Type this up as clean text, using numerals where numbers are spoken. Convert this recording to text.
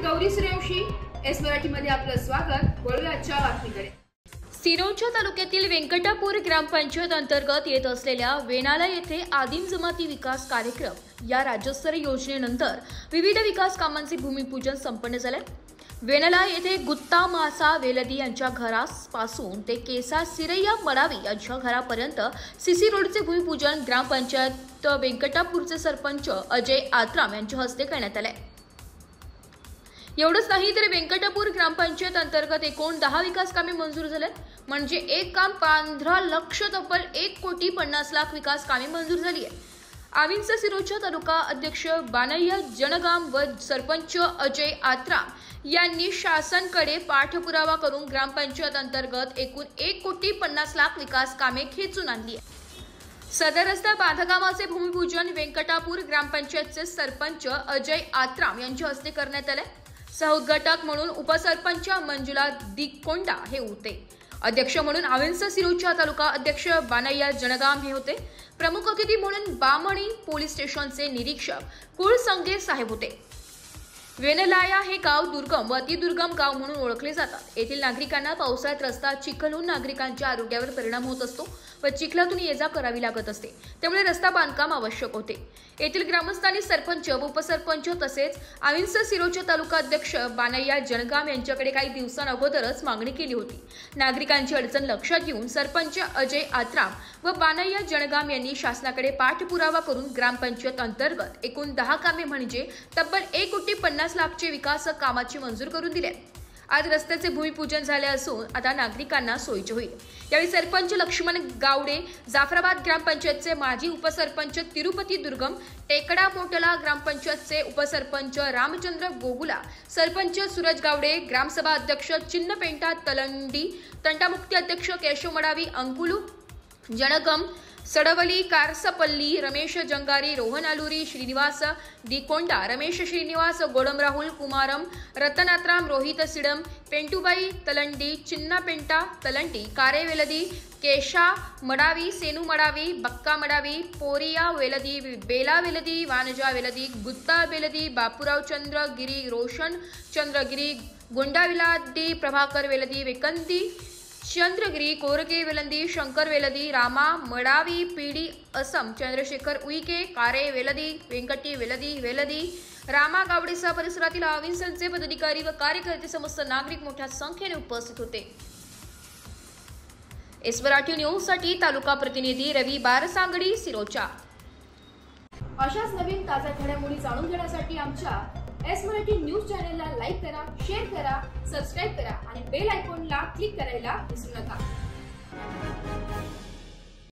Gauri Suryavanshi, S Marathi मध्ये आपलं स्वागत। वळूया आजच्या बातमीकडे। सिरोंचा तालुक्यातील व्यंकटापूर ग्रामपंचायत अंतर्गत येत असलेल्या वेनाला येथे आदिम जमाती विकास कार्यक्रम या राज्यस्तरीय योजनेनंतर विविध विकास कामांचे भूमिपूजन संपन्न झाले। वेनाला येथे गुत्ता मासा वेलदी यांच्या घरापासून ते केसा सिरैया मडावी यांच्या घरापर्यंत सीसी रोडचे भूमिपूजन ग्रामपंचायत व्यंकटापूरचे सरपंच अजय आत्राम यांच्या हस्ते करण्यात आले। एवढंच नाही तर व्यंकटापूर ग्रामपंचायत अंतर्गत एकूण 10 विकास कामे मंजूर झाले, म्हणजे एक काम 15 लक्ष तब्बल 1,50,00,000 विकास कामे मंजूर झाली आहे। आविंचा सिरोंचा तालुका अध्यक्ष बानय्या जनगाम व सरपंच अजय आत्राम यांनी शासनाकडे पाठपुरावा करून ग्रामपंचायत अंतर्गत एकूण 1,50,00,000 विकास कामे खेचून आणली आहे। सदर रस्ता बांधकामाचे भूमिपूजन व्यंकटापूर ग्रामपंचायतचे सरपंच अजय आत्राम यांच्या हस्ते करण्यात आले। सहउद्घाटक म्हणून उपसरपंच मंजुला दिकोंडा हे होते। अध्यक्ष म्हणून आविंचा सिरोंचा तालुका अध्यक्ष बानय्या जनगाम हे होते। प्रमुख अतिथी म्हणून बामणी पोलीस स्टेशनचे निरीक्षक कुळसंगे साहेब होते। वेनलाया हे गाव दुर्गम व अतिदुर्गम गाव म्हणून ओळखले जातात। येथील नागरिकांना पावसाळ्यात रस्ता चिखल होऊन नागरिकांच्या आरोग्यावर परिणाम होत असतो व चिखलातून ये-जा करावी लागत असते, त्यामुळे रस्ता बांधकाम आवश्यक होते। येथील ग्रामस्थांनी सरपंच व उपसरपंच तसेच आविंचा सिरोंचा तालुका अध्यक्ष बानय्या जनगाम यांच्याकडे काही दिवसांअगोदरच मागणी केली होती। नागरिकांची अडचण लक्षात घेऊन सरपंच अजय आत्राम व बानय्या जनगाम यांनी शासनाकडे पाठपुरावा करून ग्रामपंचायत अंतर्गत एकूण 10 कामे म्हणजे तब्बल 1,50,00,000 विकास कामाची मंजूर करून दिले। आज रस्त्याचे भूमिपूजन झाले असून आता नागरिकांना सोयीचे होईल। यावेळी सरपंच लक्ष्मण गावडे, जाफराबाद ग्रामपंचायतचे माजी उपसरपंच तिरुपती दुर्गम, टेकडा मोटला ग्रामपंचायतचे उपसरपंच रामचंद्र गोगुला, सरपंच सूरज गावडे, ग्रामसभा अध्यक्ष चिन्नपेंटा तलंडी, तंटामुक्ती अध्यक्ष केशव मडावी, अंकुलू जनगम, सडवली कारसपल्ली, रमेश जंगारी, रोहन आलुरी, श्रीनिवास दिकोंडा, रमेश श्रीनिवास, गोडम राहुल कुमारम, रतनात्राम, रोहित सिडम, पेंटुबाई तलंडी, चिन्ना पेंटा तलंडी, कारे वेलदी, केशा मडावी, सेनू मडावी, बक्का मडावी, पोरिया वेलदी, बेला वेलदी, वानजा वेलदी, गुत्ता वेलदी, बापूराव चंद्र गिरी, रोशन चंद्रगिरी, गुंडा विलादी, प्रभाकर वेलदी, वेकंती चंद्रगिरी, कोरगे वेलंदी, शंकर वेलदी, रामा मडावी, पीडी असम, चंद्रशेखर उईके, कारे वेलदी, व्यंकटी वेलदी, रामा गावडेसह परिसरातील आविंचे पदाधिकारी व कार्यकर्ते समस्त नागरिक मोठ्या संख्येने उपस्थित होते। एस मराठी न्यूज साठी तालुका प्रतिनिधी रवी बारसांगडी, सिरोंचा। अशाच नवीन ताज्या घडामोडी जाणून घेण्यासाठी आमच्या एस मराठी न्यूज चॅनलला लाईक करा, शेअर करा, सबस्क्राइब करा आणि बेल आयकॉनला क्लिक करायला विसरू नका।